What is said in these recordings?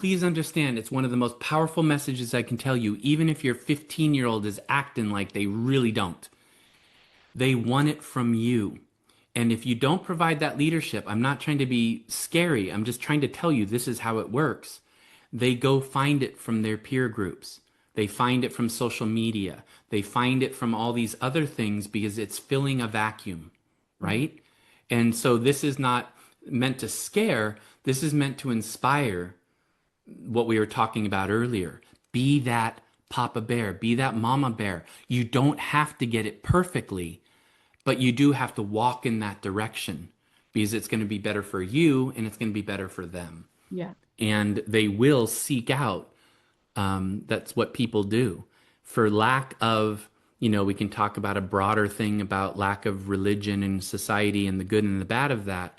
Please understand, it's one of the most powerful messages I can tell you, even if your 15-year-old is acting like they really don't. They want it from you. And if you don't provide that leadership, I'm not trying to be scary. I'm just trying to tell you this is how it works. They go find it from their peer groups. They find it from social media. They find it from all these other things because it's filling a vacuum, Mm. right? And so this is not meant to scare. This is meant to inspire what we were talking about earlier. Be that Papa Bear, be that Mama Bear. You don't have to get it perfectly, but you do have to walk in that direction because it's going to be better for you and it's going to be better for them. Yeah. And they will seek out. That's what people do. For lack of, we can talk about a broader thing about lack of religion in society and the good and the bad of that.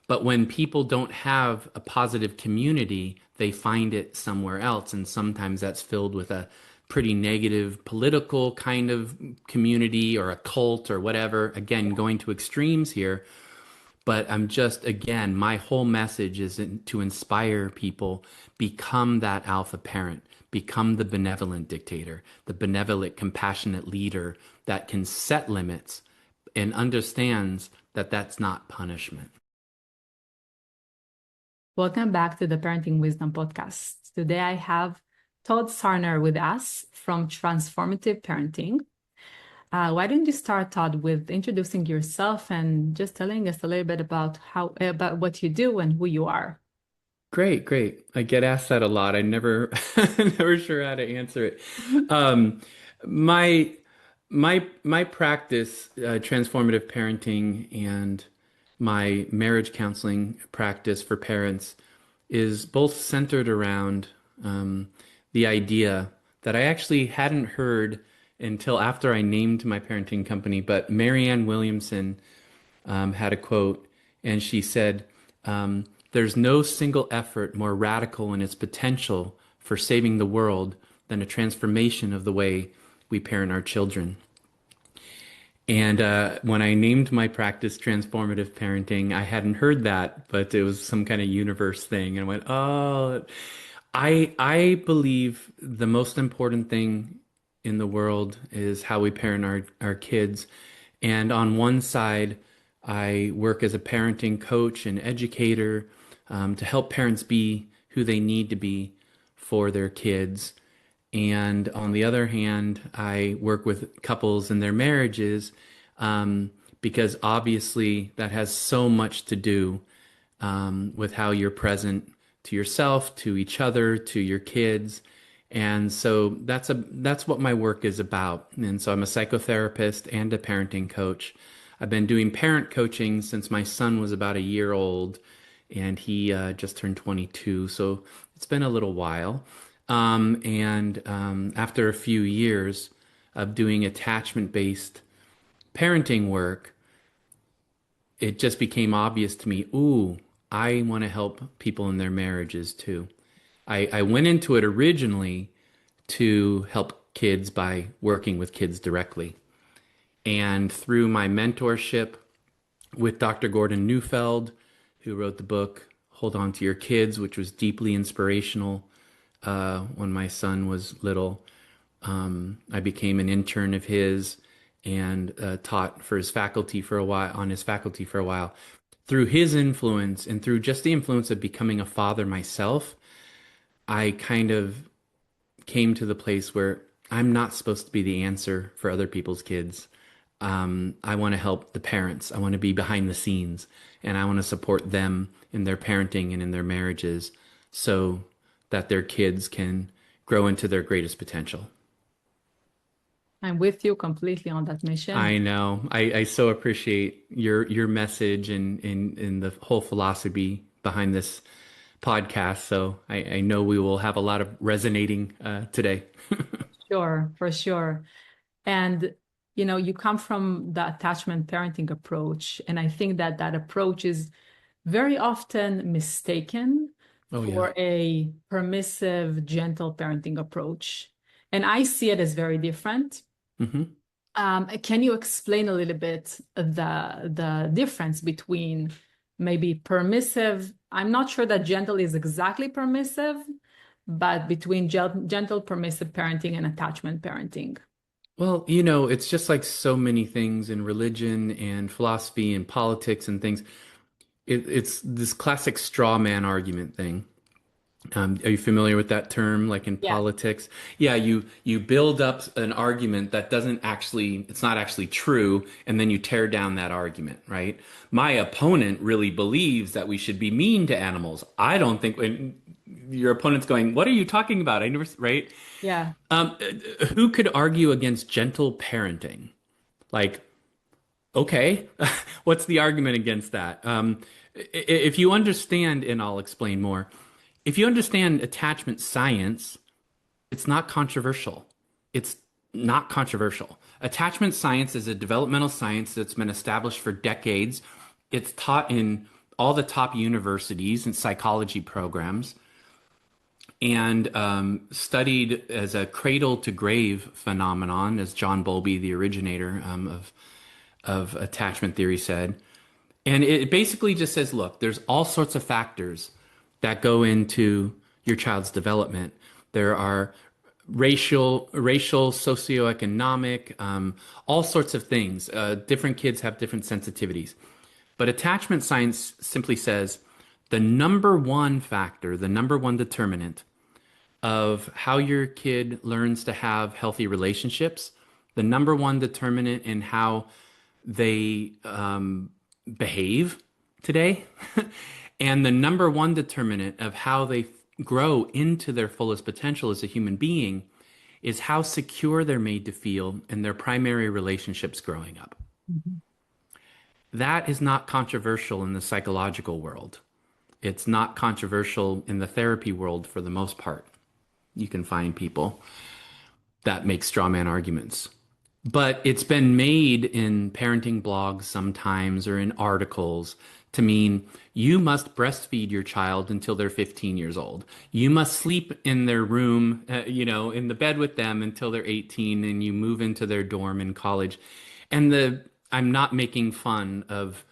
But when people don't have a positive community, they find it somewhere else. And sometimes that's filled with a pretty negative political kind of community or a cult or whatever. Again, going to extremes here. But I'm just, again, my whole message is to inspire people, become that alpha parent, become the benevolent dictator, the benevolent, compassionate leader that can set limits and understands that that's not punishment. Welcome back to the Parenting Wisdom Podcast. Today I have Todd Sarner with us from Transformative Parenting. Why don't you start, Todd, with introducing yourself and just telling us a little bit about what you do and who you are? Great, great. I get asked that a lot. I never, never sure how to answer it. Um, my, my practice, transformative parenting, and my marriage counseling practice for parents is both centered around the idea that I actually hadn't heard until after I named my parenting company. But Marianne Williamson had a quote, and she said, "There's no single effort more radical in its potential for saving the world than a transformation of the way we parent our children." And when I named my practice Transformative Parenting, I hadn't heard that, but it was some kind of universe thing. And I went, "Oh, I believe the most important thing in the world is how we parent our kids." And on one side, I work as a parenting coach and educator to help parents be who they need to be for their kids. And on the other hand, I work with couples in their marriages because obviously that has so much to do with how you're present to yourself, to each other, to your kids. And so that's what my work is about. And so I'm a psychotherapist and a parenting coach. I've been doing parent coaching since my son was about a year old, and he just turned 22. So it's been a little while. And after a few years of doing attachment-based parenting work, it just became obvious to me, ooh, I want to help people in their marriages too. I went into it originally to help kids by working with kids directly. And through my mentorship with Dr. Gordon Neufeld, who wrote the book Hold On to Your Kids, which was deeply inspirational when my son was little, I became an intern of his and taught for his faculty for a while, on his faculty for a while. Through his influence and through just the influence of becoming a father myself, I kind of came to the place where I'm not supposed to be the answer for other people's kids. I want to help the parents. I want to be behind the scenes and I want to support them in their parenting and in their marriages so that their kids can grow into their greatest potential. I'm with you completely on that mission. I know. I so appreciate your message and the whole philosophy behind this podcast. So I know we will have a lot of resonating today. Sure, for sure. And you come from the attachment parenting approach, and I think that that approach is very often mistaken Oh yeah. for a permissive, gentle parenting approach. And I see it as very different. Hmm. Can you explain a little bit the difference between maybe permissive I'm not sure that gentle is exactly permissive, but between gentle, permissive parenting and attachment parenting. Well, it's just like so many things in religion and philosophy and politics and things. It's this classic straw man argument thing. Are you familiar with that term, like in Yes. politics? Yeah, you build up an argument that it's not actually true, and then you tear down that argument, right? My opponent really believes that we should be mean to animals. I don't think, and your opponent's going, "What are you talking about?" I never, right? Yeah. Um, who could argue against gentle parenting? Like, okay, what's the argument against that? If you understand, and I'll explain more, if you understand attachment science, it's not controversial. It's not controversial. Attachment science is a developmental science that's been established for decades. It's taught in all the top universities and psychology programs and studied as a cradle to grave phenomenon, as John Bowlby, the originator of attachment theory, said. And it basically just says, look, there's all sorts of factors that go into your child's development. There are racial, socioeconomic, all sorts of things. Different kids have different sensitivities. But attachment science simply says the number one factor, the number one determinant of how your kid learns to have healthy relationships, the number one determinant in how they behave today, and the number one determinant of how they grow into their fullest potential as a human being is how secure they're made to feel in their primary relationships growing up. Mhm. That is not controversial in the psychological world. It's not controversial in the therapy world for the most part. You can find people that make straw man arguments. But it's been made in parenting blogs sometimes or in articles to mean you must breastfeed your child until they're 15 years old. You must sleep in their room, in the bed with them until they're 18 and you move into their dorm in college. And I'm not making fun of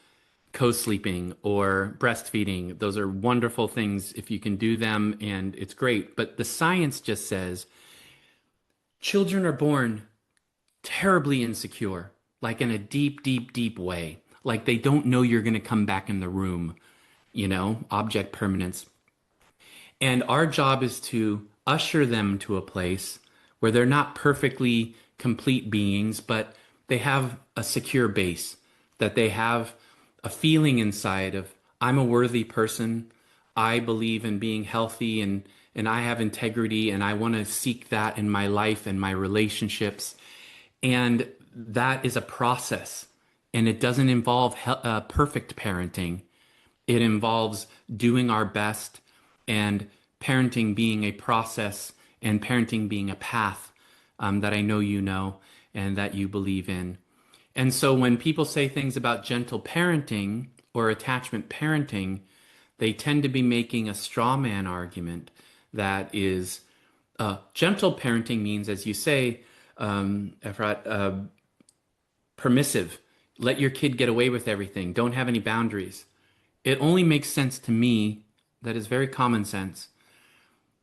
co-sleeping or breastfeeding. Those are wonderful things if you can do them and it's great. But the science just says children are born terribly insecure, like in a deep, deep, deep way. Like they don't know you're going to come back in the room, object permanence. And our job is to usher them to a place where they're not perfectly complete beings, but they have a secure base, that they have a feeling inside of, I'm a worthy person. I believe in being healthy and I have integrity and I want to seek that in my life and my relationships. And that is a process. And it doesn't involve perfect parenting. It involves doing our best and parenting being a process and parenting being a path that I know you know and that you believe in. And so when people say things about gentle parenting or attachment parenting, they tend to be making a straw man argument that is gentle parenting means, as you say, Efrat, permissive. Let your kid get away with everything. Don't have any boundaries. It only makes sense to me, that is very common sense,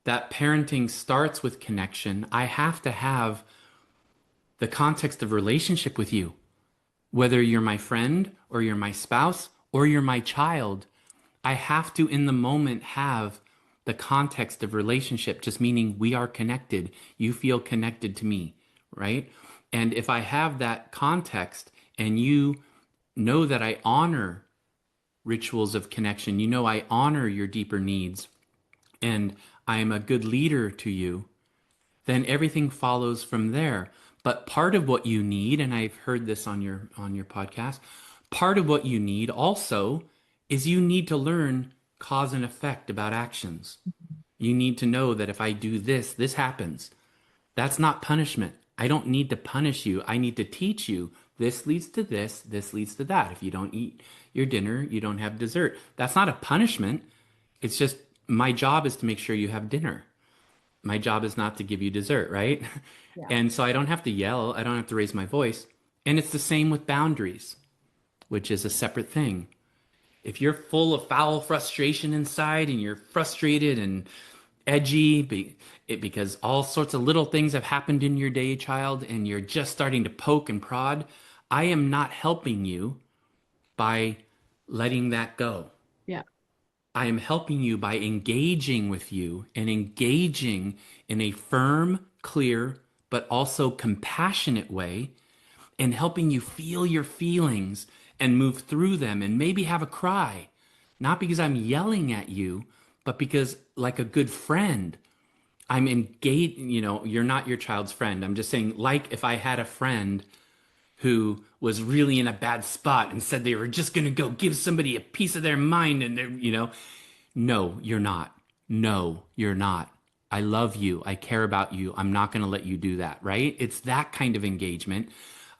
that parenting starts with connection. I have to have the context of relationship with you, whether you're my friend or you're my spouse or you're my child. I have to, in the moment, have the context of relationship, just meaning we are connected. You feel connected to me, right? And if I have that context and you know that I honor rituals of connection, I honor your deeper needs, and I am a good leader to you, then everything follows from there. But part of what you need, and I've heard this on your podcast, part of what you need also is you need to learn cause and effect about actions. You need to know that if I do this, this happens. That's not punishment. I don't need to punish you. I need to teach you this leads to this, this leads to that. If you don't eat your dinner, you don't have dessert. That's not a punishment. It's just my job is to make sure you have dinner. My job is not to give you dessert, right? Yeah. And so I don't have to yell, I don't have to raise my voice. And it's the same with boundaries, which is a separate thing. if you're full of foul frustration inside and you're frustrated and edgy because all sorts of little things have happened in your day, child, and you're just starting to poke and prod, I am not helping you by letting that go. Yeah. I am helping you by engaging with you and engaging in a firm, clear, but also compassionate way and helping you feel your feelings and move through them and maybe have a cry. Not because I'm yelling at you, but because, like a good friend, I'm engaged. You know, you're not your child's friend. I'm just saying, like, if I had a friend who was really in a bad spot and said they were just going to go give somebody a piece of their mind and they're, no, you're not. No, you're not. I love you. I care about you. I'm not going to let you do that, right? It's that kind of engagement.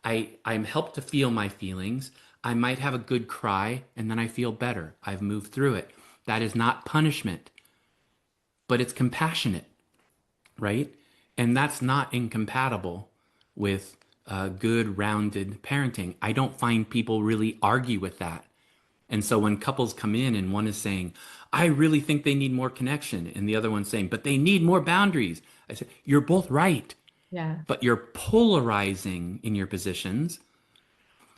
I'm helped to feel my feelings. I might have a good cry and then I feel better. I've moved through it. That is not punishment, but it's compassionate, right? And that's not incompatible with good, rounded parenting. I don't find people really argue with that. And so when couples come in and one is saying, I really think they need more connection, and the other one's saying, but they need more boundaries, I say, you're both right, Yeah. but you're polarizing in your positions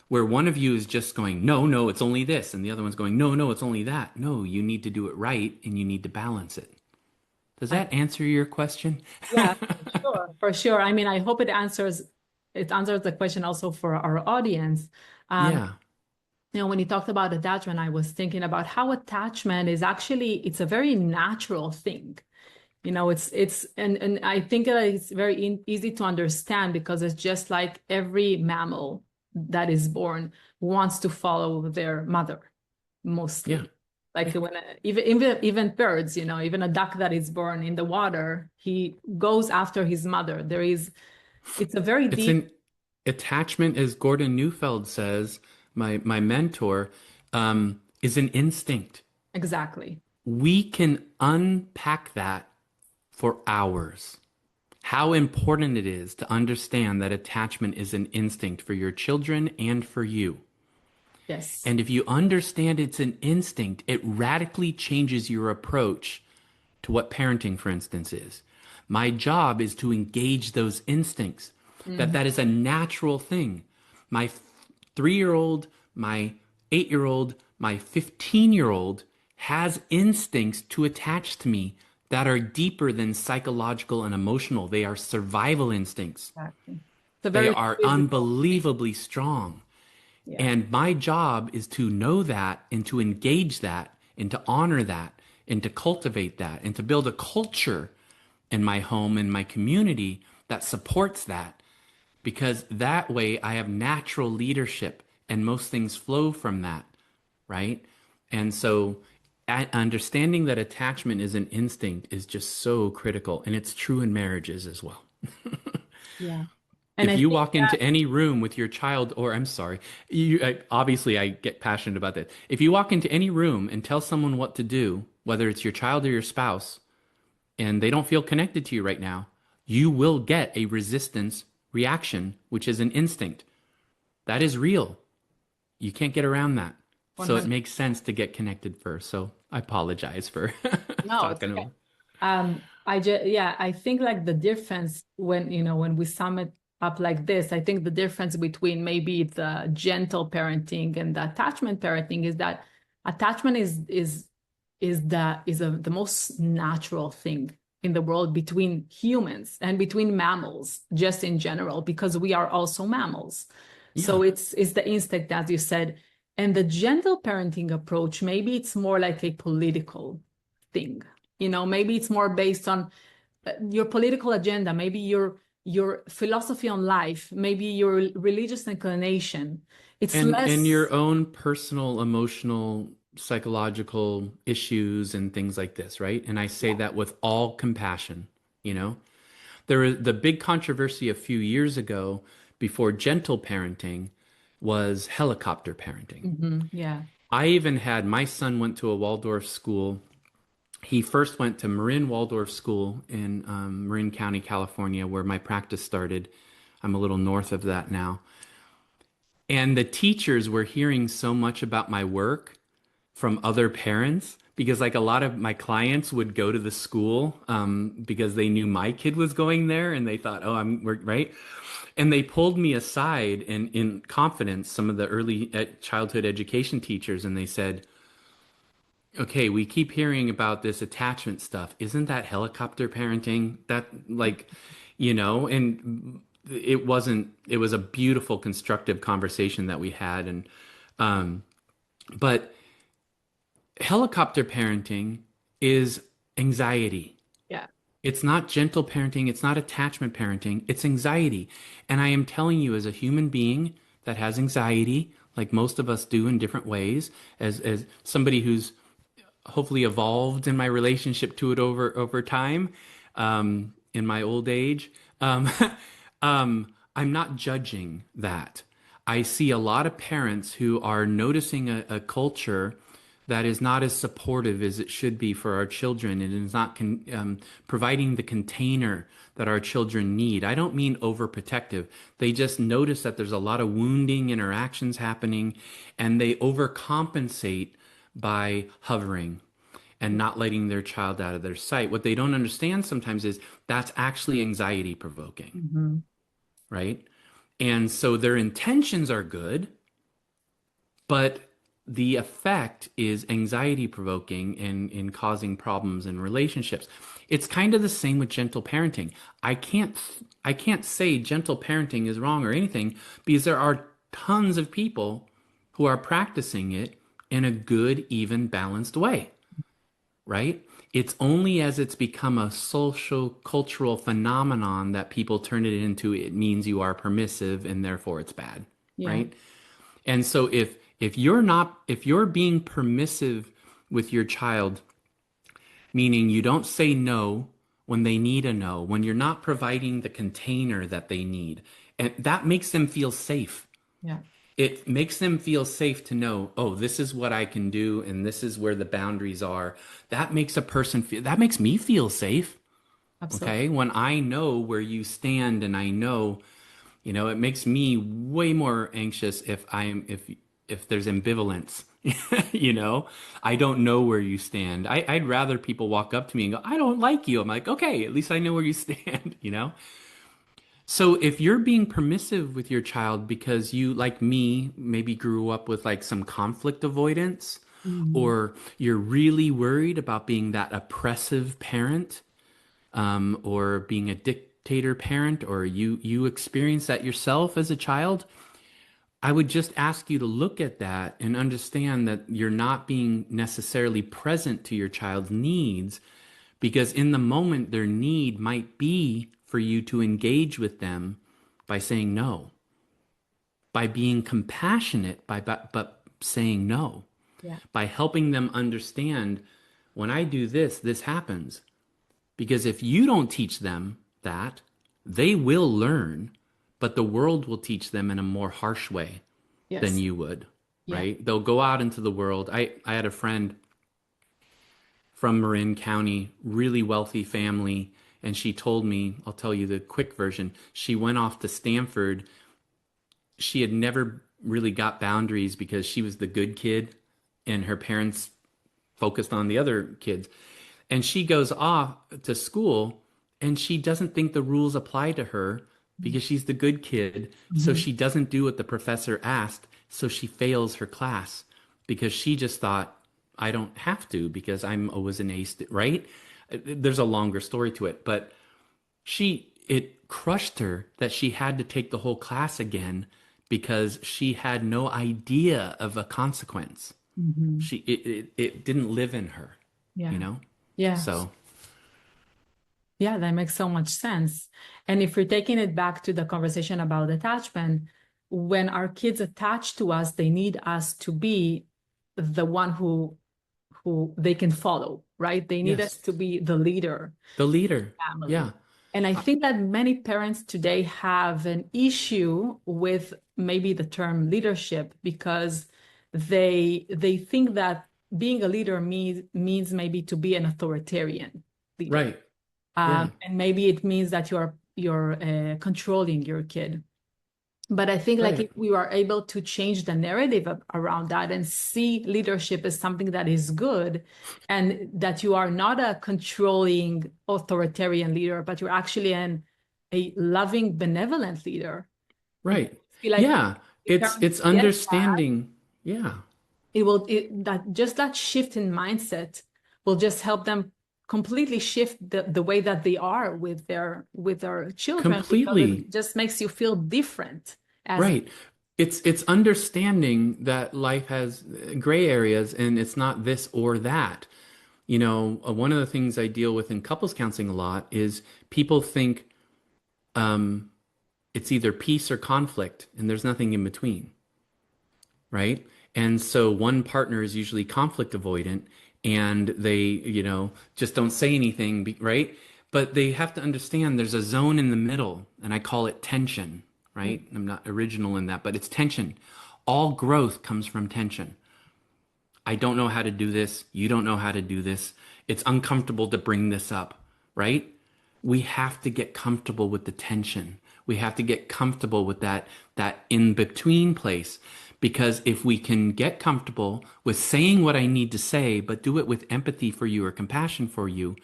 where one of you is just going, no, no, it's only this, and the other one's going, no, no, it's only that. No, you need to do it right and you need to balance it. Does I, that answer your question? yeah, for sure. For sure. I mean, I hope it answers the question also for our audience. Um, Yeah, when you talked about attachment, I was thinking about how attachment is actually, it's a very natural thing. And I think that it's very easy to understand because it's just like every mammal that is born wants to follow their mother yeah. mostly. Like even birds, even a duck that is born in the water, he goes after his mother. It's a very It's deep. an attachment, as Gordon Neufeld says, my mentor, is an instinct. Exactly. We can unpack that for hours. How important it is to understand that attachment is an instinct for your children and for you. Yes. And if you understand it's an instinct, it radically changes your approach to what parenting, for instance, is. My job is to engage those instincts, that Mhm. that is a natural thing. My 3 year old, my 8 year old, my 15-year-old has instincts to attach to me that are deeper than psychological and emotional. They are survival instincts. Exactly. It's a They very are physical thing. unbelievably strong. Yeah. And my job is to know that and to engage that and to honor that and to cultivate that and to build a culture in my home and my community that supports that. Because that way I have natural leadership and most things flow from that, right? And so understanding that attachment is an instinct is just so critical. And it's true in marriages as well. Yeah. And If I you think walk that, into any room with your child, or I'm sorry, obviously I get passionate about that. If you walk into any room and tell someone what to do, whether it's your child or your spouse, and they don't feel connected to you right now, you will get a resistance reaction, which is an instinct. That is real. You can't get around that. So it 100. makes sense to get connected first. So I apologize for No, it's talking okay. over. I think like the difference when we sum it up like this, I think the difference between maybe the gentle parenting and the attachment parenting is that attachment is the most natural thing in the world between humans and between mammals, just in general, because we are also mammals. Yeah. So it's the instinct, as you said. And the gentle parenting approach, maybe it's more like a political thing. Maybe it's more based on your political agenda, maybe your philosophy on life, maybe your religious inclination. It's And less. your own personal, emotional, psychological issues and things like this, right? And I say Yeah. that with all compassion, you know? There is the big controversy a few years ago before gentle parenting was helicopter parenting. Yeah. I even had my son went to a Waldorf school. He first went to Marin Waldorf School in Marin County, California, where my practice started. I'm a little north of that now. And the teachers were hearing so much about my work from other parents because like a lot of my clients would go to the school because they knew my kid was going there and they thought, oh, right. And they pulled me aside and in confidence, some of the early childhood education teachers, and they said, okay, we keep hearing about this attachment stuff. Isn't that helicopter parenting? That like, and it was a beautiful, constructive conversation that we had. But helicopter parenting is anxiety. Yeah. It's not gentle parenting. It's not attachment parenting. It's anxiety. And I am telling you, as a human being that has anxiety, like most of us do in different ways, as somebody who's hopefully evolved in my relationship to it over time, in my old age. I'm not judging that. I see a lot of parents who are noticing a culture that is not as supportive as it should be for our children and is not providing the container that our children need. I don't mean overprotective. They just notice that there's a lot of wounding interactions happening and they overcompensate by hovering and not letting their child out of their sight. What they don't understand sometimes is that's actually anxiety provoking, Hmm. right? And so their intentions are good, but the effect is anxiety provoking and in causing problems in relationships. It's kind of the same with gentle parenting. I can't say gentle parenting is wrong or anything because there are tons of people who are practicing it in a good, even, balanced way, right? It's only as it's become a social cultural phenomenon that people turn it into it means you are permissive and therefore it's bad, Yeah. right? And so if you're being permissive with your child, meaning you don't say no when they need a no, when you're not providing the container that they need, and that makes them feel safe. Yeah. It makes them feel safe to know, oh, this is what I can do and this is where the boundaries are. That makes me feel safe. Absolutely. Okay? When I know where you stand and I know, it makes me way more anxious if there's ambivalence. You know, I don't know where you stand. I'd rather people walk up to me and go, I don't like you. I'm like, okay, at least I know where you stand, you know? So if you're being permissive with your child because you, like me, maybe grew up with like some conflict avoidance, Mhm. or you're really worried about being that oppressive parent, or being a dictator parent, or you experience that yourself as a child, I would just ask you to look at that and understand that you're not being necessarily present to your child's needs because in the moment their need might be for you to engage with them by saying no, by being compassionate but saying no, Yeah. by helping them understand when I do this, this happens. Because if you don't teach them that, they will learn, but the world will teach them in a more harsh way than Yes. you would, Yeah. right? They'll go out into the world. I had a friend from Marin County, really wealthy family, and she told me, I'll tell you the quick version. She went off to Stanford. She had never really got boundaries because she was the good kid and her parents focused on the other kids. And she goes off to school and she doesn't think the rules apply to her because she's the good kid. So Mhm. she doesn't do what the professor asked. So she fails her class because she just thought, I don't have to because I'm always an ace, right? There's a longer story to it, but it crushed her that she had to take the whole class again because she had no idea of a consequence. Mhm. It didn't live in her, you Yeah. know? Yeah. So Yeah, that makes so much sense. And if we're taking it back to the conversation about attachment, when our kids attach to us, they need us to be the one who they can follow, right? They need us yes, to be the leader the leader. family. Yeah. And I Uh, think that many parents today have an issue with maybe the term leadership because they think that being a leader means maybe to be an authoritarian leader. right. Yeah. And maybe it means that you're controlling your kid. But I think like if Right. we are able to change the narrative around that and see leadership as something that is good and that you are not a controlling authoritarian leader, but you're actually a loving, benevolent leader. And Right. feel like Yeah. if parents It's get that, understanding. Yeah. that just that shift in mindset will just help them completely shift the way that they are with their children because Completely. it just makes you feel different as Right. It's understanding that life has gray areas and it's not this or that. One of the things I deal with in couples counseling a lot is people think it's either peace or conflict, and there's nothing in between, right? And so one partner is usually conflict avoidant and they, just don't say anything, right? But they have to understand there's a zone in the middle, and I call it tension, right? I'm not original in that, but it's tension. All growth comes from tension. I don't know how to do this. You don't know how to do this. It's uncomfortable to bring this up, right? We have to get comfortable with the tension. We have to get comfortable with that in between place because if we can get comfortable with saying what I need to say but do it with empathy for you or compassion for you,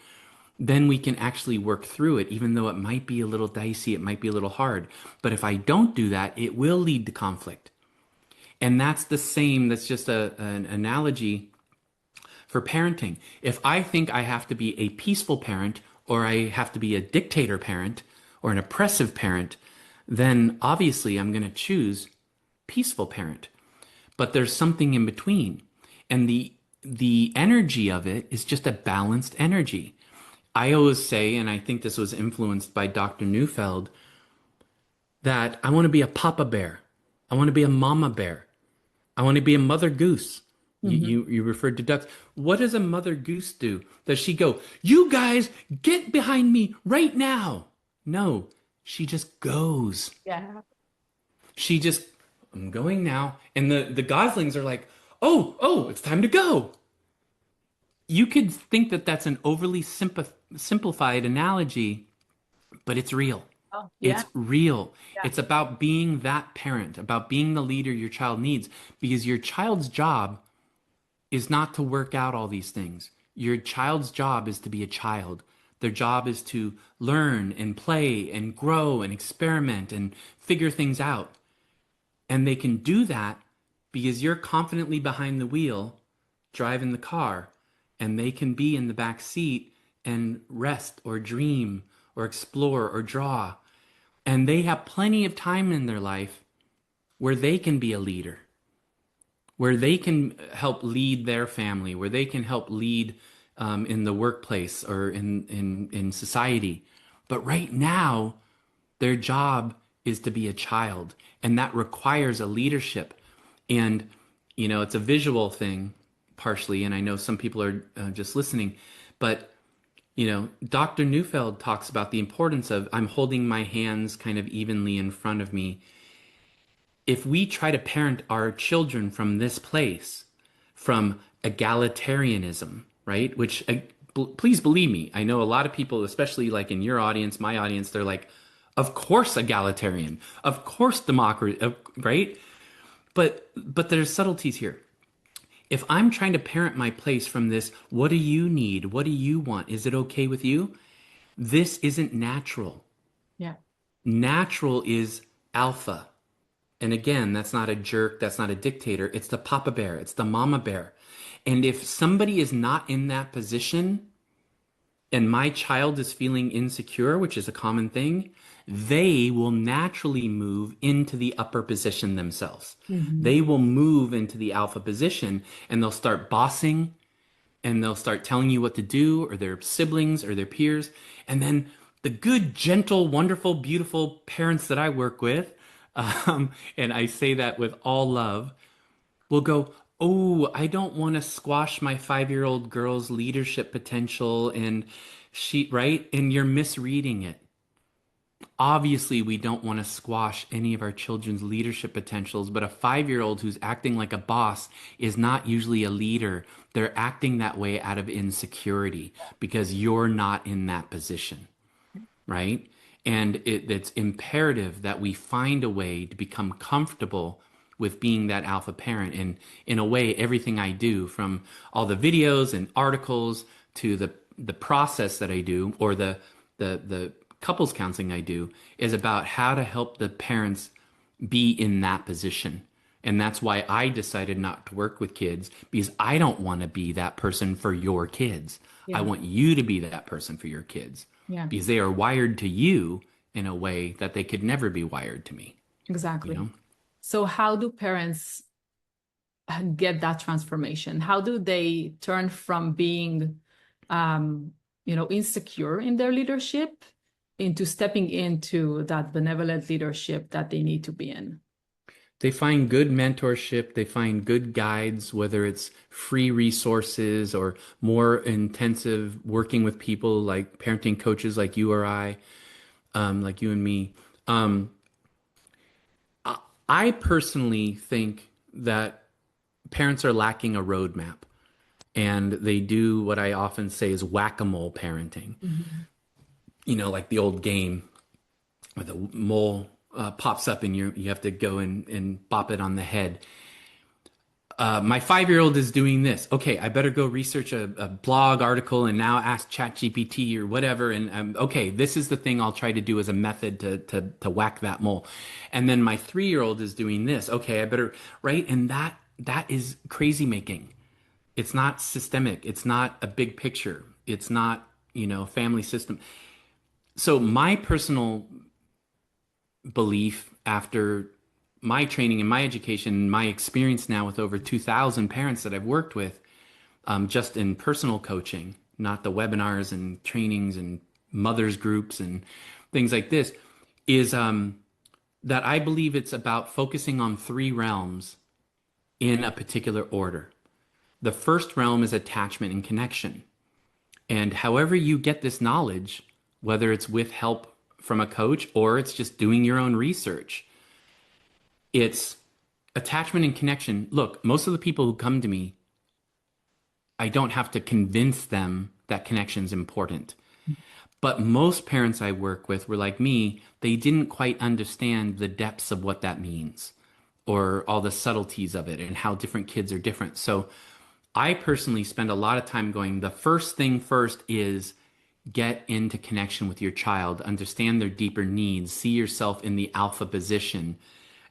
then we can actually work through it even though it might be a little dicey, it might be a little hard. But if I don't do that, it will lead to conflict. And that's the same, that's just an analogy for parenting. If I think I have to be a peaceful parent or I have to be a dictator parent or an oppressive parent, then obviously I'm going to choose peaceful parent. But there's something in between. And the energy of it is just a balanced energy. I always say, and I think this was influenced by Dr. Neufeld, that I want to be a papa bear. I want to be a mama bear. I want to be a mother goose. You, Mhm. you you referred to ducks. What does a mother goose do? Does she go, "You guys get behind me right now"? No, she just goes. Yeah. She just, I'm going now. And the goslings are like, "Oh, it's time to go." You could think that that's an overly simplified analogy, but it's real. Oh, yeah. It's real. Yeah. It's about being that parent, about being the leader your child needs, because your child's job is not to work out all these things. Your child's job is to be a child. Their job is to learn and play and grow and experiment and figure things out. And they can do that because you're confidently behind the wheel driving the car, and they can be in the back seat and rest or dream or explore or draw. And they have plenty of time in their life where they can be a leader, where they can help lead their family, where they can help lead in the workplace or in society. But right now, their job is to be a child, and that requires a leadership. And, it's a visual thing partially, and I know some people are just listening, but, Dr. Neufeld talks about the importance of I'm holding my hands kind of evenly in front of me. If we try to parent our children from this place, from egalitarianism, right? Which, please believe me, I know a lot of people, especially like in your audience, my audience, they're like, of course egalitarian, of course democracy, right? But there's subtleties here. If I'm trying to parent my place from this, what do you need? What do you want? Is it okay with you? This isn't natural. Yeah. Natural is alpha. And again, that's not a jerk, that's not a dictator. It's the papa bear, it's the mama bear. And if somebody is not in that position and my child is feeling insecure, which is a common thing, they will naturally move into the upper position themselves. Mhm. They will move into the alpha position and they'll start bossing and they'll start telling you what to do, or their siblings or their peers. And then the good, gentle, wonderful, beautiful parents that I work with, and I say that with all love, will go, "Oh, I don't want to squash my 5-year-old girl's leadership potential." And right? And you're misreading it. Obviously, we don't want to squash any of our children's leadership potentials, but a 5-year-old who's acting like a boss is not usually a leader. They're acting that way out of insecurity because you're not in that position, right? And it's imperative that we find a way to become comfortable with being that alpha parent. And in a way, everything I do, from all the videos and articles to the process that I do, or the couples counseling I do, is about how to help the parents be in that position. And that's why I decided not to work with kids, because I don't want to be that person for your kids. I Yeah. want you to be that person for your kids, Yeah. because they are wired to you in a way that they could never be wired to me, you Exactly. know? So how do parents get that transformation? How do they turn from being, um, insecure in their leadership into stepping into that benevolent leadership that they need to be in? They find good mentorship, they find good guides, whether it's free resources or more intensive working with people like parenting coaches like you or I, like you and me. Um, I personally think that parents are lacking a roadmap, and they do what I often say is whack-a-mole parenting. Mhm. Like the old game where the mole pops up and you have to go and bop it on the head. My 5-year-old is doing this. Okay, I better go research a blog article and now ask ChatGPT or whatever. And okay, this is the thing I'll try to do as a method to whack that mole. And then my 3-year-old is doing this. Okay, I better, right? And that is crazy making. It's not systemic. It's not a big picture. It's not, family system. So my personal belief, after my training and my education, my experience now with over 2,000 parents that I've worked with, just in personal coaching, not the webinars and trainings and mothers groups and things like this, is that I believe it's about focusing on three realms in a particular order. The first realm is attachment and connection. And however you get this knowledge, whether it's with help from a coach or it's just doing your own research, it's attachment and connection. Look, most of the people who come to me, I don't have to convince them that connection is important. But most parents I work with were like me, they didn't quite understand the depths of what that means or all the subtleties of it and how different kids are different. So I personally spend a lot of time going, the first thing first is get into connection with your child, understand their deeper needs, see yourself in the alpha position.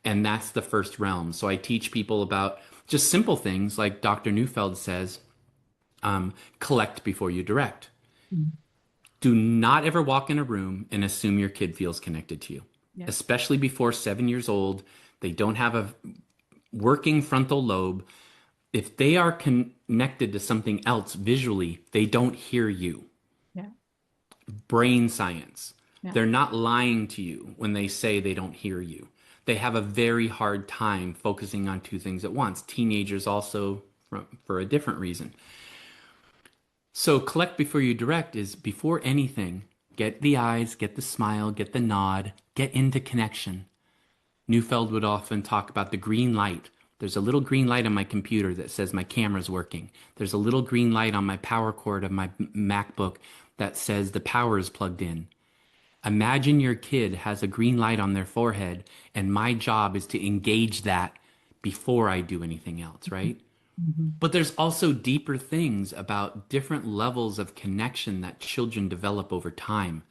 And that's the first realm. So I teach people about just simple things like Dr. Neufeld says, collect before you direct. Mhm. Do not ever walk in a room and assume your kid feels connected to you, Yeah. especially before 7 years old. They don't have a working frontal lobe. If they are connected to something else visually, they don't hear you. Yeah. Brain science. Yeah. They're not lying to you when they say they don't hear you. They have a very hard time focusing on two things at once. Teenagers also, for a different reason. So collect before you direct is, before anything, get the eyes, get the smile, get the nod, get into connection. Neufeld would often talk about the green light. There's a little green light on my computer that says my camera's working. There's a little green light on my power cord of my MacBook that says the power is plugged in. Imagine your kid has a green light on their forehead, and my job is to engage that before I do anything else, right? Mhm. But there's also deeper things about different levels of connection that children develop over time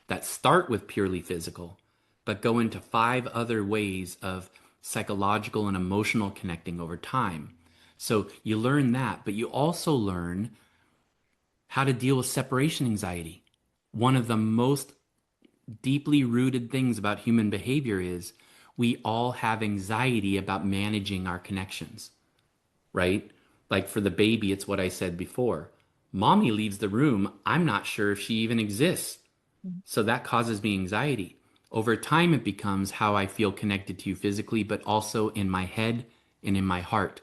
that start with purely physical, but go into 5 other ways of psychological and emotional connecting over time. So you learn that, but you also learn how to deal with separation anxiety. One of the most deeply rooted things about human behavior is we all have anxiety about managing our connections, right? Like for the baby, it's what I said before. Mommy leaves the room. I'm not sure if she even exists. So that causes me anxiety. Over time, it becomes how I feel connected to you physically, but also in my head and in my heart.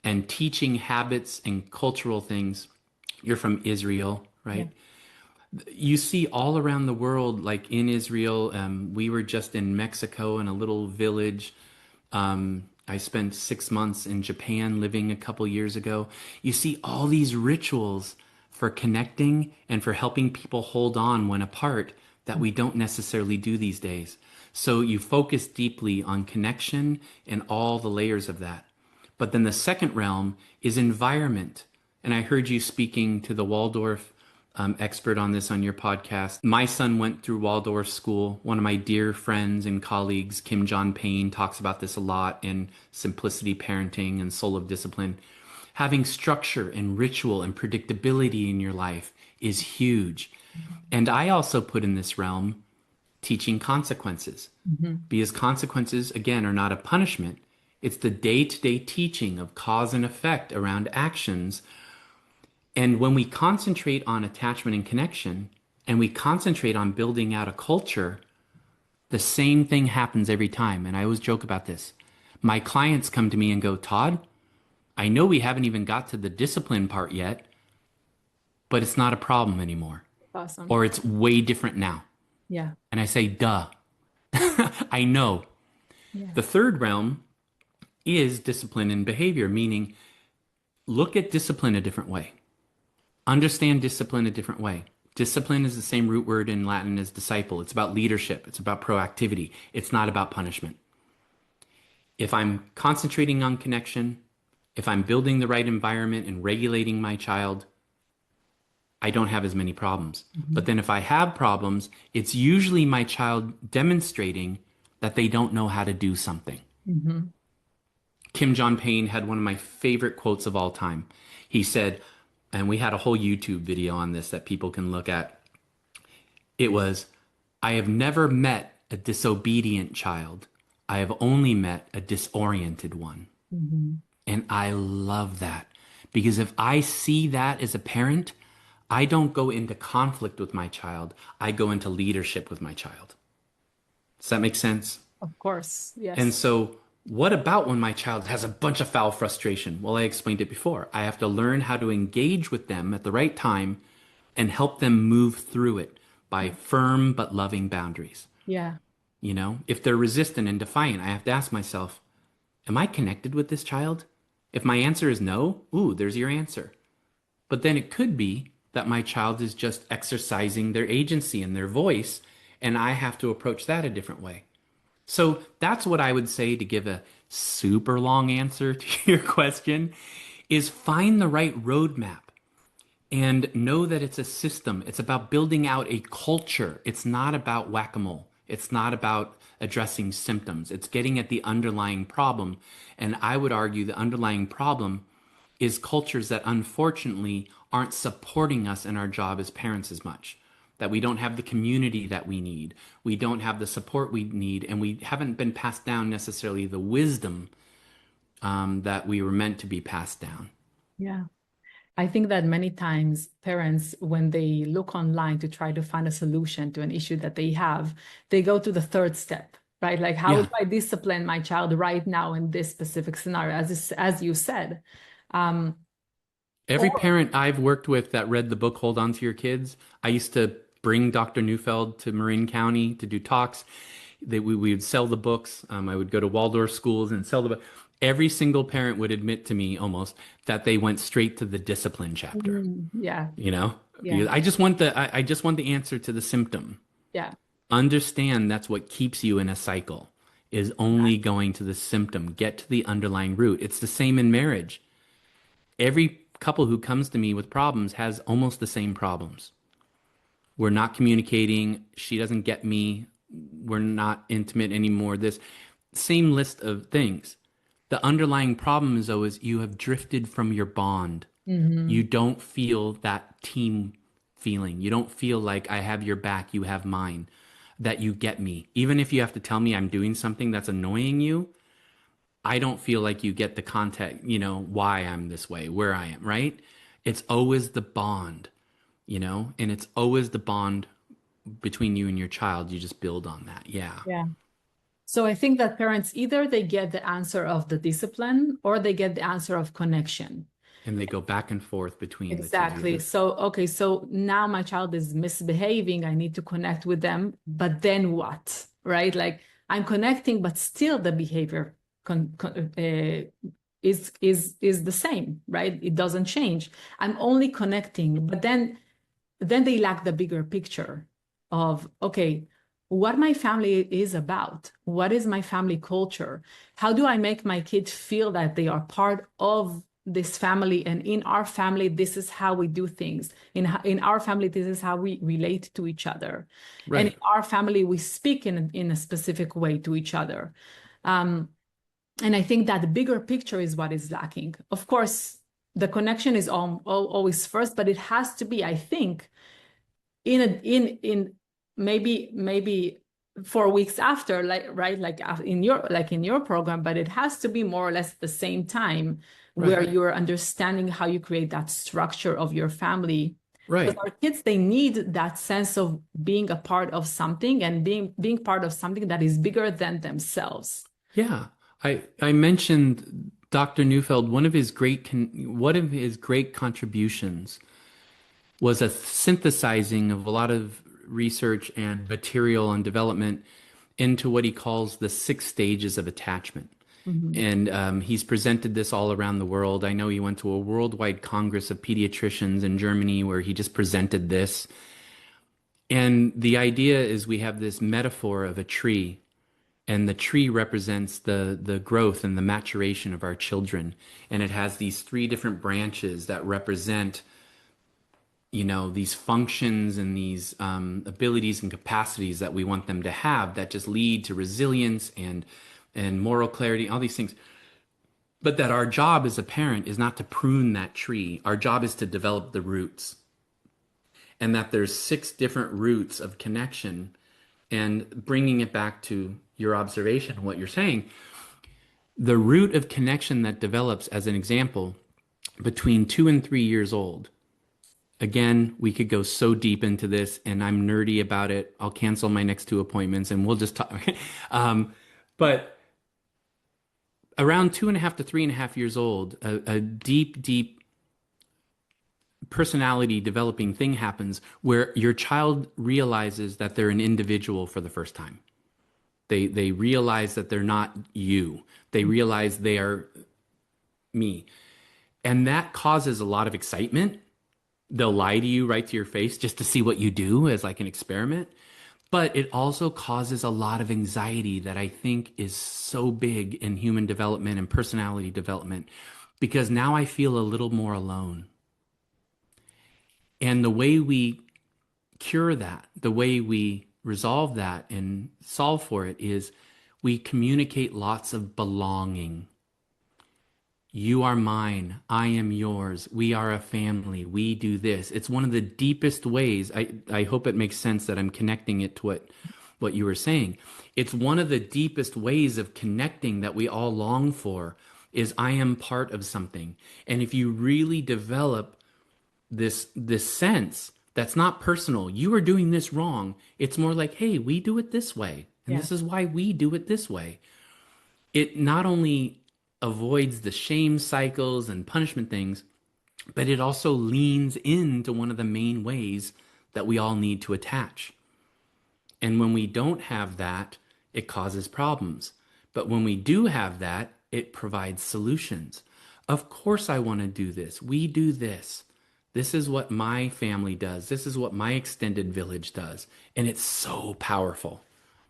And teaching habits and cultural things. You're from Israel, Yeah. right? You see all around the world, like in Israel, we were just in Mexico in a little village. I spent 6 months in Japan living a couple years ago. You see all these rituals for connecting and for helping people hold on when apart that we don't necessarily do these days. So you focus deeply on connection and all the layers of that. But then the second realm is environment. And I heard you speaking to the Waldorf expert on this on your podcast. My son went through Waldorf school. One of my dear friends and colleagues, Kim John Payne, talks about this a lot in Simplicity Parenting and Soul of Discipline. Having structure and ritual and predictability in your life is huge. And I also put in this realm teaching consequences, because consequences, again, are not a punishment. It's the day-to-day teaching of cause and effect around actions. And when we concentrate on attachment and connection, and we concentrate on building out a culture, the same thing happens every time. And I always joke about this. My clients come to me and go, Todd, I know we haven't even got to the discipline part yet, but it's not a problem anymore. Awesome. Or it's way different now. Yeah. And I say, duh, I know. Yeah. The third realm is discipline and behavior, meaning look at discipline a different way. Understand discipline a different way. Discipline is the same root word in Latin as disciple. It's about leadership. It's about proactivity. It's not about punishment. If I'm concentrating on connection, if I'm building the right environment and regulating my child, I don't have as many problems. But then if I have problems, it's usually my child demonstrating that they don't know how to do something. Kim John Payne had one of my favorite quotes of all time. He said, and we had a whole YouTube video on this that people can look at. It was, I have never met a disobedient child. I have only met a disoriented one. And I love that, because if I see that as a parent, I don't go into conflict with my child. I go into leadership with my child. Does that make sense? Of course. And Yes. so, what about when my child has a bunch of foul frustration? Well, I explained it before. I have to learn how to engage with them at the right time and help them move through it by firm but loving boundaries. Yeah. You know, if they're resistant and defiant, I have to ask myself, am I connected with this child? If my answer is no, ooh, there's your answer. But then it could be that my child is just exercising their agency and their voice, and I have to approach that a different way. So that's what I would say, to give a super long answer to your question, is find the right roadmap and know that it's a system. It's about building out a culture. It's not about whack-a-mole. It's not about addressing symptoms. It's getting at the underlying problem. And I would argue the underlying problem is cultures that unfortunately aren't supporting us in our job as parents as much. That we don't have the community that we need. We don't have the support we need, and we haven't been passed down necessarily the wisdom that we were meant to be passed down. Yeah. I think that many times parents, when they look online to try to find a solution to an issue that they have, they go to the third step, right? Like, how Yeah. do I discipline my child right now in this specific scenario, as you said? Every Or, parent I've worked with that read the book Hold On to Your Kids, I used to bring Dr. Neufeld to Marin County to do talks. We would sell the books. I would go to Waldorf schools and sell the book. Every single parent would admit to me almost that they went straight to the discipline chapter, yeah, you know? yeah, Because I just want the answer to the symptom. yeah, Understand that's what keeps you in a cycle, is only going to the symptom. Get to the underlying root. It's the same in marriage. Every couple who comes to me with problems has almost the same problems. We're not communicating. She doesn't get me. We're not intimate anymore. This same list of things. The underlying problem is always you have drifted from your bond. You don't feel that team feeling. You don't feel like I have your back, you have mine, that you get me. Even if you have to tell me I'm doing something that's annoying you, I don't feel like you get the context, why I'm this way, where I am, right? It's always the bond, and it's always the bond between you and your child. You just build on that. Yeah. yeah. So I think that parents, either they get the answer of the discipline or they get the answer of connection. And they go back and forth between the Exactly. two. So, okay, so now my child is misbehaving. I need to connect with them, but then what? Right? Like, I'm connecting, but still the behavior is the same, right? It doesn't change. I'm only connecting, but then they lack the bigger picture. of, okay, what my family is about, what is my family culture, how do I make my kids feel that they are part of this family, and in our family this is how we do things, in our family this is how we relate to each other, and in Right. our family we speak in a specific way to each other. um, and I think that the bigger picture is what is lacking. Of course, the connection is always first, but it has to be, I think, in maybe 4 weeks after, like, right, like in your program, but it has to be more or less at the same time, where Right. you're understanding how you create that structure of your family. Because Right. our kids, they need that sense of being a part of something, and being part of something that is bigger than themselves. Yeah. I mentioned Dr. Neufeld, one of his great contributions was a synthesizing of a lot of research and material and development into what he calls the 6 stages of attachment. Mhm. And he's presented this all around the world. I know he went to a worldwide congress of pediatricians in Germany where he just presented this. And the idea is we have this metaphor of a tree, and the tree represents the growth and the maturation of our children. And it has these three different branches that represent, these functions and these abilities and capacities that we want them to have that just lead to resilience and moral clarity, all these things. But that our job as a parent is not to prune that tree. Our job is to develop the roots. And that there's 6 different roots of connection. And bringing it back to your observation, what you're saying, the root of connection that develops, as an example, between 2 and 3 years old. Again, we could go so deep into this, and I'm nerdy about it. I'll cancel my next 2 appointments and we'll just talk. But around 2.5 to 3.5 years old, a deep, deep personality developing thing happens where your child realizes that they're an individual for the first time. They realize that they're not you. They realize they are me. And that causes a lot of excitement. They'll lie to you right to your face just to see what you do as like an experiment. But it also causes a lot of anxiety that I think is so big in human development and personality development, because now I feel a little more alone. And the way we cure that, the way we resolve that and solve for it is we communicate lots of belonging. You are mine. I am yours. We are a family. We do this. It's one of the deepest ways. I hope it makes sense that I'm connecting it to what you were saying. It's one of the deepest ways of connecting that we all long for is I am part of something. And if you really develop this sense that's not personal, you are doing this wrong. It's more like, hey, we do it this way, and Yeah. this is why we do it this way. It not only avoids the shame cycles and punishment things, but it also leans into one of the main ways that we all need to attach. And when we don't have that, it causes problems. But when we do have that, it provides solutions. Of course, I want to do this. We do this. This is what my family does. This is what my extended village does. And it's so powerful.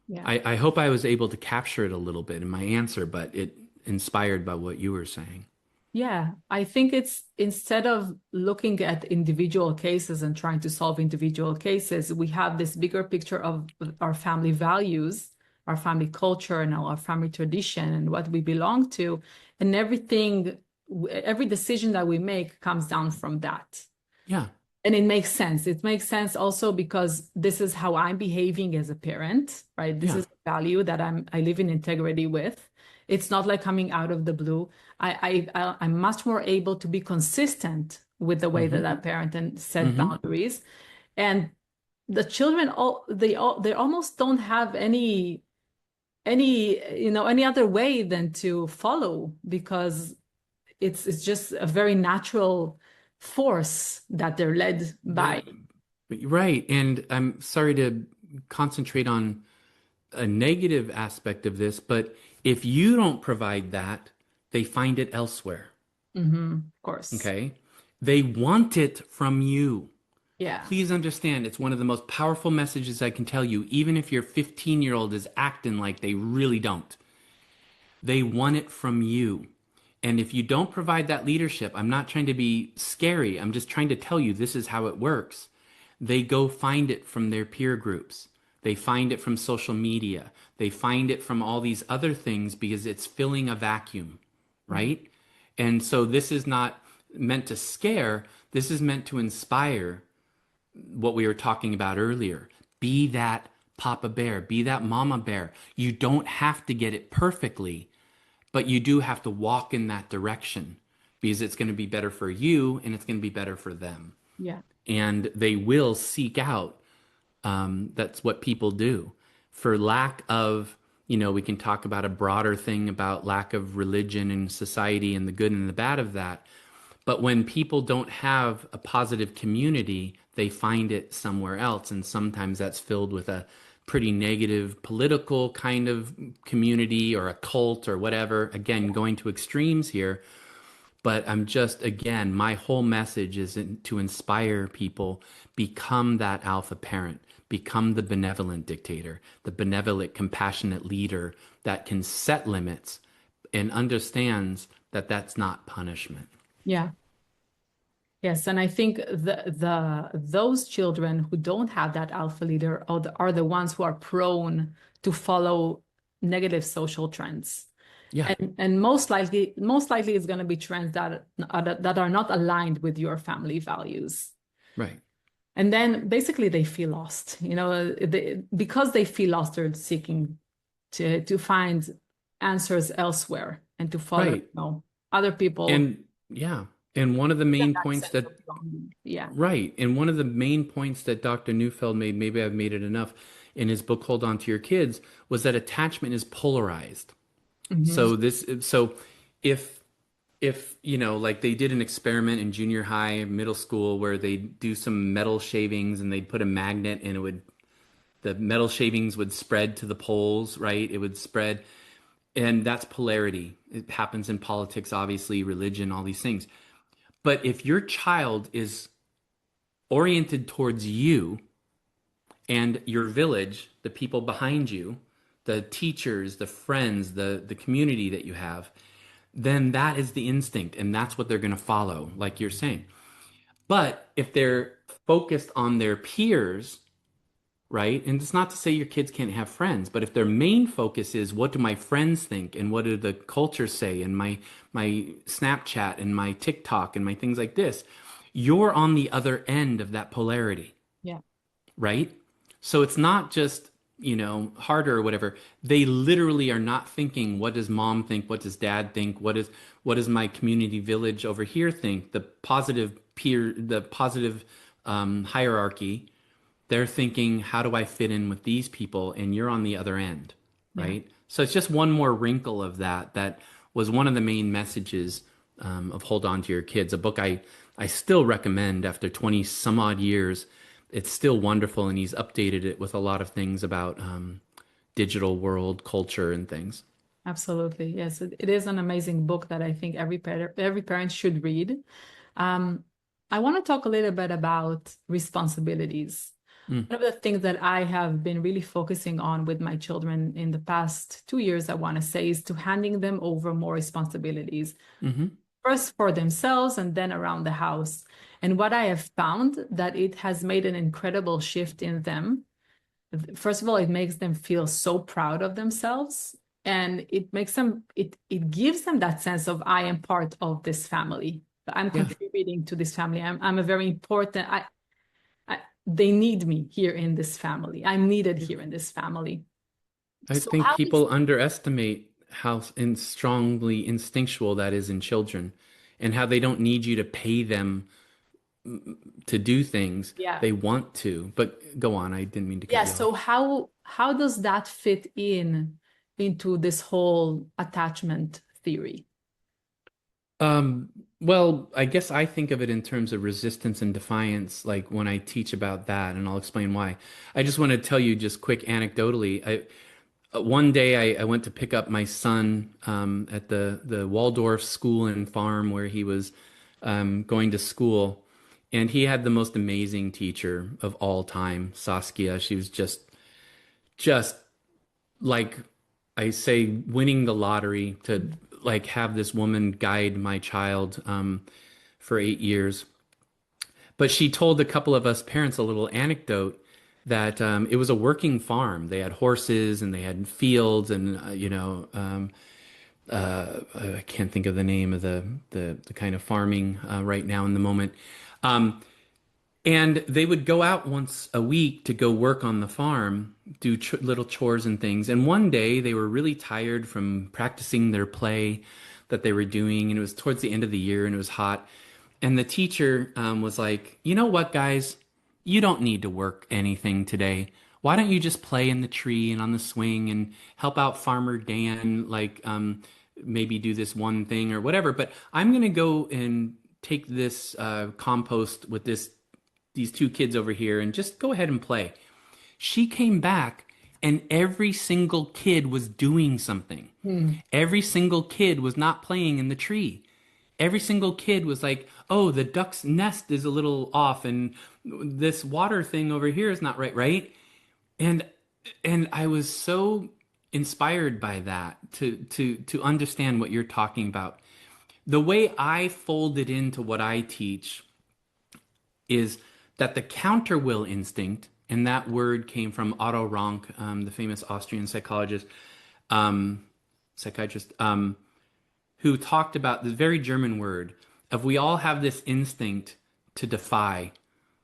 Yeah. I hope I was able to capture it a little bit in my answer, but it inspired by what you were saying. Yeah, I think it's, instead of looking at individual cases and trying to solve individual cases, we have this bigger picture of our family values, our family culture, and our family tradition, and what we belong to. And every decision that we make comes down from that. Yeah, And it makes sense. It makes sense also because this is how I'm behaving as a parent, right? This yeah. is a value that I live in integrity with. It's not like coming out of the blue. I'm much more able to be consistent with the way that Hmm. I parent and set Hmm. boundaries. And the children, they almost don't have any other way than to follow, because it's just a very natural force that they're led But, by. but you're right. And I'm sorry to concentrate on a negative aspect of this, but if you don't provide that, they find it elsewhere. Of course. Okay. They want it from you. Yeah. Please understand, it's one of the most powerful messages I can tell you, even if your 15-year-old is acting like they really don't. They want it from you. And if you don't provide that leadership, I'm not trying to be scary. I'm just trying to tell you this is how it works. They go find it from their peer groups. They find it from social media. They find it from all these other things because it's filling a vacuum, Mhm. right? And so this is not meant to scare. This is meant to inspire what we were talking about earlier. Be that Papa Bear, be that Mama Bear. You don't have to get it perfectly, but you do have to walk in that direction because it's going to be better for you and it's going to be better for them. Yeah. And they will seek out. That's what people do. For lack of, we can talk about a broader thing about lack of religion in society and the good and the bad of that. But when people don't have a positive community, they find it somewhere else. And sometimes that's filled with a pretty negative political kind of community or a cult or whatever. Again, going to extremes here. But I'm just, again, my whole message is to inspire people, become that alpha parent, become the benevolent dictator, the benevolent, compassionate leader that can set limits and understands that that's not punishment. Yeah. Yes, and I think the those children who don't have that alpha leader are the ones who are prone to follow negative social trends. Yeah, And most likely it's going to be trends that are not aligned with your family values. right. And then basically they feel lost. Because they feel lost, they're seeking to find answers elsewhere and to follow, Right. other people. And yeah, and one of the That main points sense of that, belonging. Yeah. right, and one of the main points that Dr. Neufeld made, maybe I've made it enough, in his book Hold On to Your Kids, was that attachment is polarized. Hmm. So if like they did an experiment in junior high, middle school where they do some metal shavings and they'd put a magnet and the metal shavings would spread to the poles, right? It would spread, and that's polarity. It happens in politics, obviously, religion, all these things. But if your child is oriented towards you and your village, the people behind you, the teachers, the friends, the community that you have, then that is the instinct and that's what they're going to follow, like you're saying. But if they're focused on their peers, right? And it's not to say your kids can't have friends, but if their main focus is what do my friends think and what do the cultures say and my Snapchat and my TikTok and my things like this, you're on the other end of that polarity, Yeah. right? So it's not just, harder or whatever. They literally are not thinking, what does mom think? What does dad think? What does my community village over here think? The positive hierarchy. They're thinking, how do I fit in with these people? And you're on the other end, Yeah. right? So it's just one more wrinkle of that was one of the main messages of Hold On to Your Kids, a book I still recommend after 20 some odd years. It's still wonderful, and he's updated it with a lot of things about digital world culture and things. Absolutely. Yes, it is an amazing book that I think every parent should read. Um, I want to talk a little bit about responsibilities. Mm, One of the things that I have been really focusing on with my children in the past 2 years, I want to say, is to handing them over more responsibilities, hmm first for themselves and then around the house. And what I have found that it has made an incredible shift in them. First of all, it makes them feel so proud of themselves, and it gives them that sense of I am part of this family. I'm Yeah, contributing to this family. I'm a very important. They need me here in this family. I'm needed yeah. here in this family. I So think how is people underestimate how strongly instinctual that is in children and how they don't need you to pay them to do things. yeah. They want to. But go on, I didn't mean to cut Yeah, you so off. how does that fit into this whole attachment theory? Um, well, I guess I think of it in terms of resistance and defiance, like when I teach about that, and I'll explain why. I just want to tell you just quick anecdotally. One day I went to pick up my son at the Waldorf school and farm where he was going to school. And he had the most amazing teacher of all time, Saskia. She was just like I say, winning the lottery to like have this woman guide my child for 8 years. But she told a couple of us parents a little anecdote that it was a working farm. They had horses and they had fields and I can't think of the name of the kind of farming right now in the moment. Um, and they would go out once a week to go work on the farm, do ch little chores and things. And one day they were really tired from practicing their play that they were doing, and it was towards the end of the year and it was hot. And the teacher was like, you know what, guys? You don't need to work anything today. Why don't you just play in the tree and on the swing and help out Farmer Dan, like maybe do this one thing or whatever. But I'm gonna go and take this compost with these two kids over here and just go ahead and play. She came back and every single kid was doing something. Mm. Every single kid was not playing in the tree. Every single kid was like, oh, the duck's nest is a little off and this water thing over here is not right, right? And I was so inspired by that to understand what you're talking about. The way I fold it into what I teach is that the counter will instinct, and that word came from Otto Rank, the famous Austrian um, psychiatrist, who talked about this very German word of we all have this instinct to defy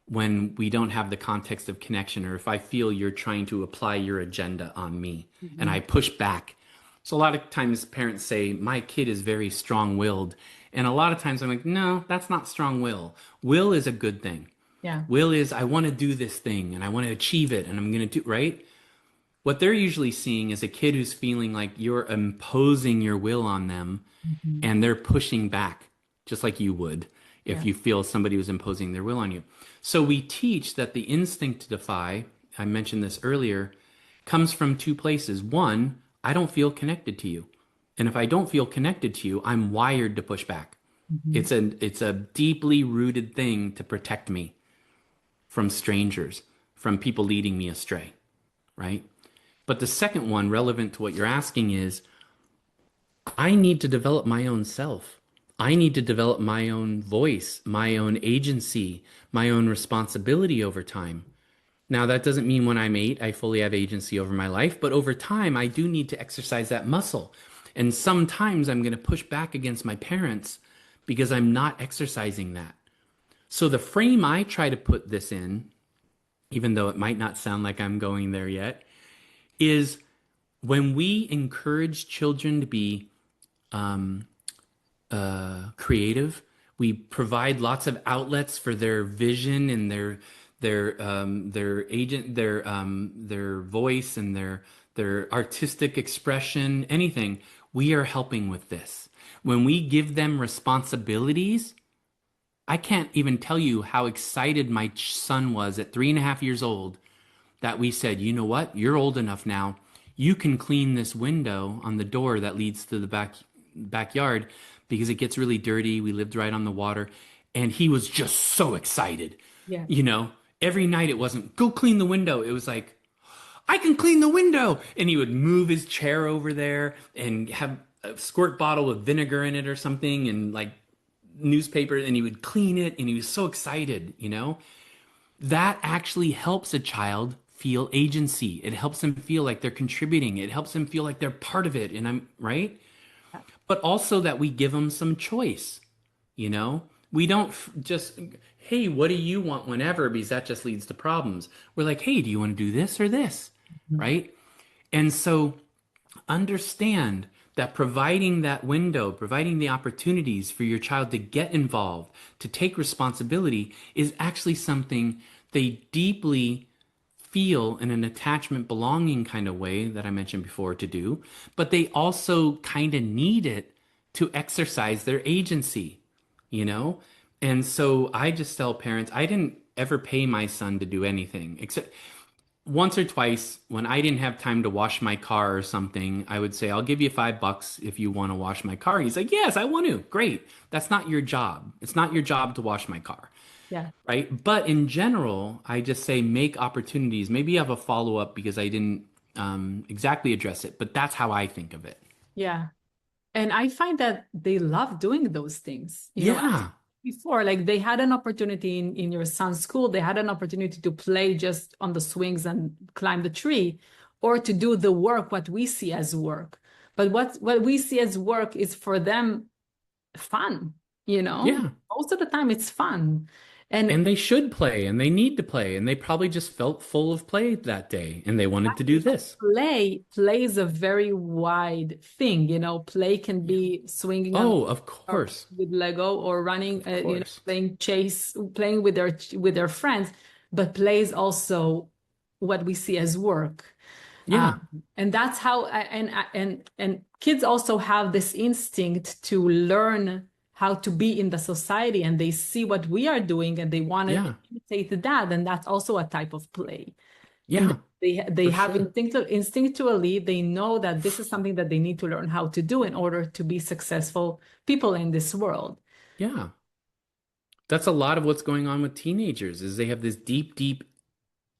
when we don't have the context of connection, or if I feel you're trying to apply your agenda on me and Mhm. I push back. So a lot of times parents say, my kid is very strong-willed. And a lot of times I'm like, no, that's not strong will. Will is a good thing. Yeah. Will is I want to do this thing and I want to achieve it and I'm going to do right. What they're usually seeing is a kid who's feeling like you're imposing your will on them Mhm. and they're pushing back, just like you would if Yeah. you feel somebody was imposing their will on you. So we teach that the instinct to defy, I mentioned this earlier, comes from two places. One, I don't feel connected to you. And if I don't feel connected to you, I'm wired to push back. Mhm. It's a deeply rooted thing to protect me from strangers, from people leading me astray, right? But the second one, relevant to what you're asking, is I need to develop my own self. I need to develop my own voice, my own agency, my own responsibility over time. Now, that doesn't mean when I'm 8, I fully have agency over my life, but over time, I do need to exercise that muscle. And sometimes I'm going to push back against my parents because I'm not exercising that. So, the frame I try to put this in, even though it might not sound like I'm going there yet, is when we encourage children to be creative. We provide lots of outlets for their vision and their agent their voice and their artistic expression, anything. We are helping with this. When we give them responsibilities, I can't even tell you how excited my son was at 3.5 years old that we said, you know what? You're old enough now. You can clean this window on the door that leads to the backyard because it gets really dirty. We lived right on the water. And he was just so excited. Yeah. You know, every night it wasn't, go clean the window. It was like, I can clean the window. And he would move his chair over there and have a squirt bottle with vinegar in it or something and like newspaper and he would clean it and he was so excited, you know? That actually helps a child feel agency. It helps them feel like they're contributing. It helps them feel like they're part of it. And I'm right. But also that we give them some choice, you know? We don't just, hey, what do you want whenever? Because that just leads to problems. We're like, hey, do you want to do this or this? Mhm. Right? And so understand that providing that window, providing the opportunities for your child to get involved, to take responsibility, is actually something they deeply feel in an attachment belonging kind of way that I mentioned before to do, but they also kind of need it to exercise their agency, you know? And so I just tell parents, I didn't ever pay my son to do anything except once or twice when I didn't have time to wash my car or something, I would say, I'll give you $5 if you want to wash my car. He's like, yes, I want to. Great. That's not your job. It's not your job to wash my car. Yeah. right? But in general, I just say make opportunities. Maybe you have a follow-up because I didn't exactly address it, but that's how I think of it. Yeah. And I find that they love doing those things. As Yeah, before, like they had an opportunity in your son's school, they had an opportunity to play just on the swings and climb the tree, or to do the work, what we see as work. But what we see as work is for them fun, yeah. Most of the time it's fun. And And they should play and they need to play. And they probably just felt full of play that day and they wanted to do this. play is a very wide thing, Play can Yeah. be swinging on Oh, of or course. with Lego or running, Of course. playing chase, playing with their friends. But play is also what we see as work. Yeah. And that's how and kids also have this instinct to learn how to be in the society, and they see what we are doing and they want to Yeah. imitate that, and that's also a type of play. And Yeah. they For have sure. instinctually they know that this is something that they need to learn how to do in order to be successful people in this world. Yeah. That's a lot of what's going on with teenagers is they have this deep, deep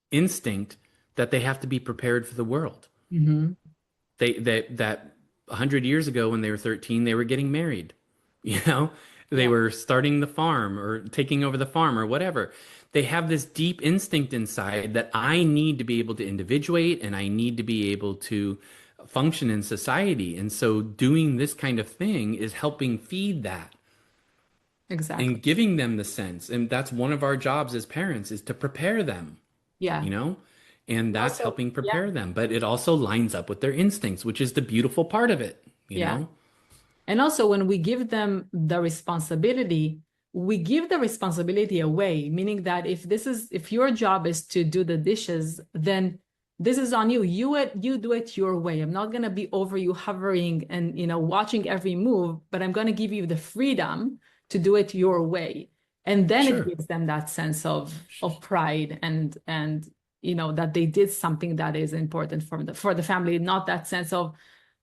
instinct that they have to be prepared for the world. Hmm. That 100 years ago when they were 13, they were getting married. You know, they Yeah, were starting the farm or taking over the farm or whatever. They have this deep instinct inside that I need to be able to individuate and I need to be able to function in society. And so doing this kind of thing is helping feed that exactly. and giving them the sense. And that's one of our jobs as parents is to prepare them, Yeah. you know? And that's Also, helping yeah, prepare them. But it also lines up with their instincts, which is the beautiful part of it, you yeah. know? And also, when we give them the responsibility, we give the responsibility away, meaning that if your job is to do the dishes, then this is on you. You do it your way. I'm not gonna be over you hovering and watching every move, but I'm gonna give you the freedom to do it your way. And then it Sure. gives them that sense of pride and that they did something that is important for the family, not that sense of,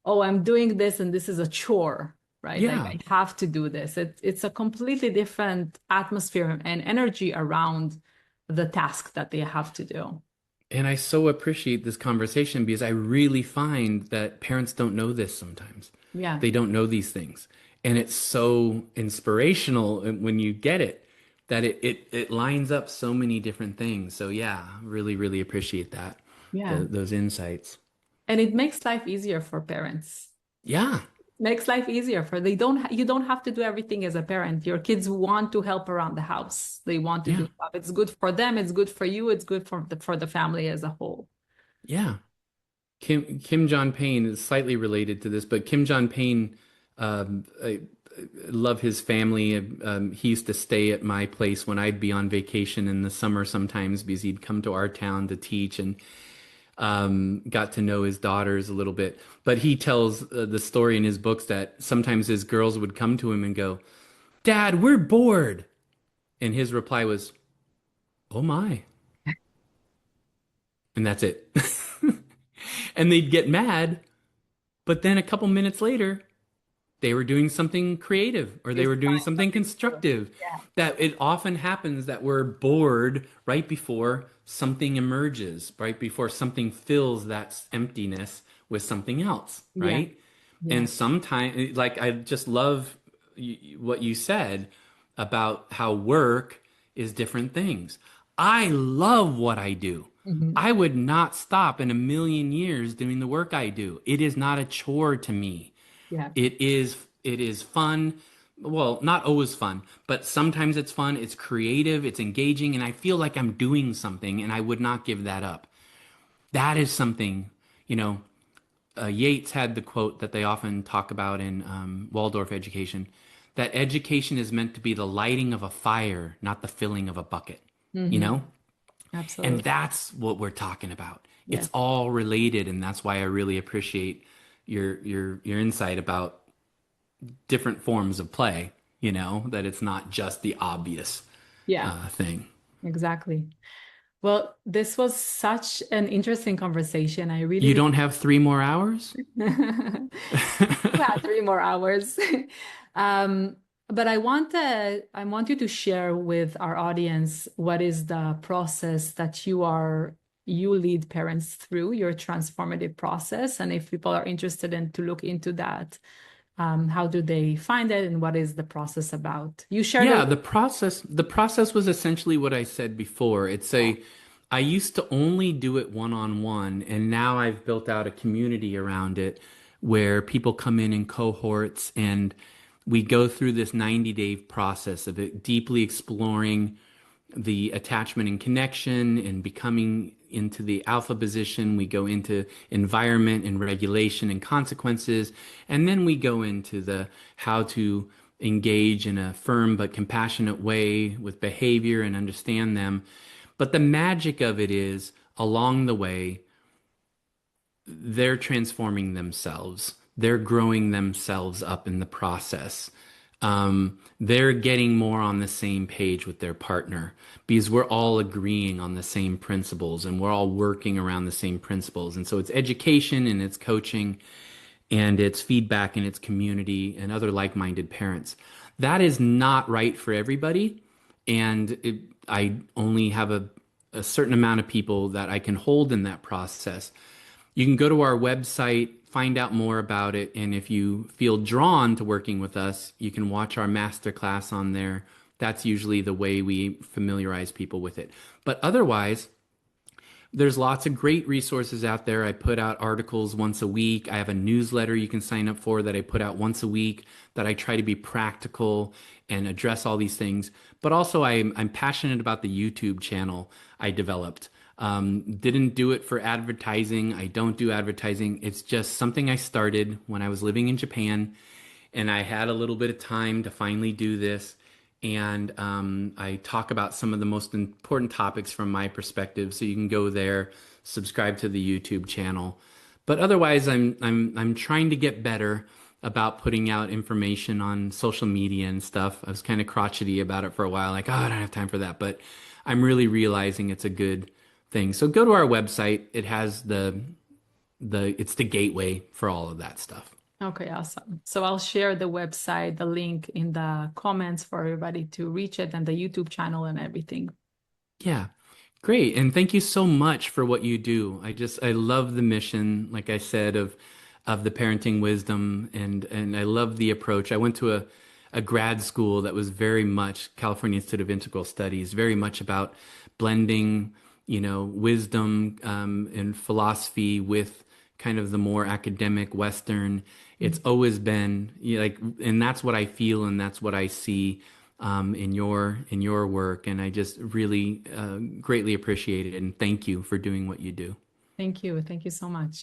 oh, I'm doing this and this is a chore, right? Like Yeah. I have to do this. It's a completely different atmosphere and energy around the task that they have to do. And I so appreciate this conversation because I really find that parents don't know this sometimes. Yeah. They don't know these things. And it's so inspirational when you get it that it lines up so many different things. So yeah, really, really appreciate that. Yeah. Those insights. And it makes life easier for parents. Yeah. Makes life easier for they don't you don't have to do everything as a parent. Your kids want to help around the house. They want to do Yeah. stuff. It's good for them, it's good for you, it's good for the family as a whole. Yeah. Kim John Payne is slightly related to this, but Kim John Payne, I love his family. He used to stay at my place when I'd be on vacation in the summer sometimes because he'd come to our town to teach and got to know his daughters a little bit. But he tells the story in his books that sometimes his girls would come to him and go, "Dad, we're bored." And his reply was, "Oh my." And that's it. And they'd get mad, but then a couple minutes later, they were doing something creative or they Just were doing find something something to do. constructive. Yeah. That it often happens that we're bored right before something emerges, right before something fills that emptiness with something else, Yeah. right? Yeah. And sometimes, like, I just love what you said about how work is different things. I love what I do. Mhm. I would not stop in a million years doing the work I do. It is not a chore to me. Yeah. It is fun. Well, not always fun, but sometimes it's fun, it's creative, it's engaging, and I feel like I'm doing something and I would not give that up. That is something, you know, Yates had the quote that they often talk about in Waldorf education, that education is meant to be the lighting of a fire, not the filling of a bucket, you Hmm. know? And Absolutely. that's what we're talking about. Yeah. It's all related, and that's why I really appreciate your insight about different forms of play, that it's not just the obvious Yeah, thing. exactly. Well, this was such an interesting conversation. I really You did. don't have 3 more hours? Yeah, 3 more hours. Um, But I want you to share with our audience what is the process that you lead parents through your transformative process. And if people are interested in to look into that, how do they find it and what is the process about? You shared a Yeah, the process was essentially what I said before. I used to only do it one-on-one, and now I've built out a community around it where people come in cohorts and we go through this 90-day process of it deeply exploring the attachment and connection and becoming into the alpha position. We go into environment and regulation and consequences. And then we go into the how to engage in a firm but compassionate way with behavior and understand them. But the magic of it is along the way, they're transforming themselves. They're growing themselves up in the process. They're getting more on the same page with their partner because we're all agreeing on the same principles and we're all working around the same principles. And so it's education and it's coaching and it's feedback and it's community and other like-minded parents. That is not right for everybody. I only have a certain amount of people that I can hold in that process. You can go to our website, find out more about it, and if you feel drawn to working with us, you can watch our masterclass on there. That's usually the way we familiarize people with it. But otherwise, there's lots of great resources out there. I put out articles once a week. I have a newsletter you can sign up for that I put out once a week that I try to be practical and address all these things. But also, I'm passionate about the YouTube channel I developed. Didn't do it for advertising. I don't do advertising. It's just something I started when I was living in Japan and I had a little bit of time to finally do this. And I talk about some of the most important topics from my perspective. So you can go there, subscribe to the YouTube channel. But otherwise, I'm trying to get better about putting out information on social media and stuff. I was kind of crotchety about it for a while, like, oh, I don't have time for that. But I'm really realizing it's a good thing. So go to our website. It has it's the gateway for all of that stuff. Okay, awesome. So I'll share the website, the link in the comments for everybody to reach it and the YouTube channel and everything. Yeah. Great. And thank you so much for what you do. I love the mission, like I said, of the parenting wisdom and I love the approach. I went to a grad school that was very much California Institute of Integral Studies, very much about blending, wisdom and philosophy with kind of the more academic Western. It's always been and that's what I feel and that's what I see in your work, and I just really greatly appreciate it and thank you for doing what you do. Thank you. Thank you so much.